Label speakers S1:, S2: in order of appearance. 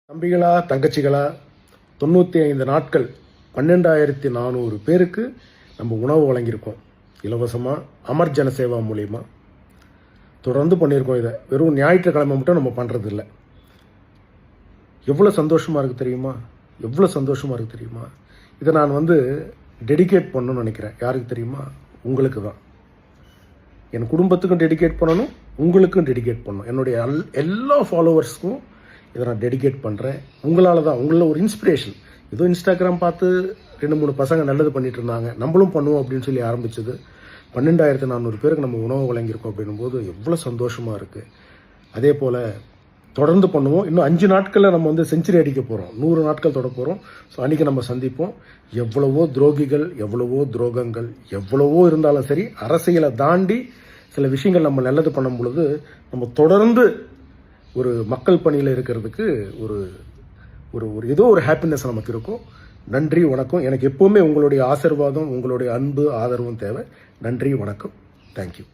S1: தம்பிகளா தங்கச்சிகளா 95 நாட்கள் 12,400 பேருக்கு நம்ம உணவு வழங்கியிருக்கோம் இலவசமாக. அமர் ஜனசேவா மூலியமாக தொடர்ந்து பண்ணியிருக்கோம். இதை வெறும் ஞாயிற்றுக்கிழமை மட்டும் நம்ம பண்ணுறதில்ல. எவ்வளோ சந்தோஷமாக இருக்குது தெரியுமா? எவ்வளோ சந்தோஷமாக இருக்குது தெரியுமா? இதை நான் டெடிகேட் பண்ணணும்னு நினைக்கிறேன். யாருக்கு தெரியுமா? உங்களுக்கு தான். என் குடும்பத்துக்கும் டெடிகேட் பண்ணணும், உங்களுக்கும் டெடிகேட் பண்ணணும். என்னுடைய எல்லா ஃபாலோவர்ஸ்க்கும் இதை நான் டெடிகேட் பண்ணுறேன். உங்களால் தான். உங்களில் ஒரு இன்ஸ்பிரேஷன். ஏதோ இன்ஸ்டாகிராம் பார்த்து 2-3 பசங்க நல்லது பண்ணிட்டு இருந்தாங்க, நம்மளும் பண்ணுவோம் அப்படின்னு சொல்லி ஆரம்பிச்சது. 12,400 பேருக்கு நம்ம உணவு வழங்கியிருக்கோம் அப்படின்னும்போது எவ்வளோ சந்தோஷமாக இருக்குது. அதே போல் தொடர்ந்து பண்ணுவோம். இன்னும் 5 நாட்களில் நம்ம செஞ்சுரி அடிக்க போகிறோம். 100 நாட்கள் தொட போகிறோம். ஸோ அன்றைக்கி நம்ம சந்திப்போம். எவ்வளவோ துரோகிகள், எவ்வளவோ துரோகங்கள், எவ்வளவோ இருந்தாலும் சரி, அரசியலை தாண்டி சில விஷயங்கள் நம்ம நல்லது பண்ணும் பொழுது நம்ம தொடர்ந்து ஒரு மக்கள் பணியில் இருக்கிறதுக்கு ஒரு ஒரு ஒரு ஏதோ ஒரு ஹாப்பினஸ் நமக்கு இருக்கும். நன்றி, வணக்கம். எனக்கு எப்போவுமே உங்களுடைய ஆசீர்வாதம், உங்களுடைய அன்பு, ஆதரவும் தேவை. நன்றி, வணக்கம். தேங்க்யூ.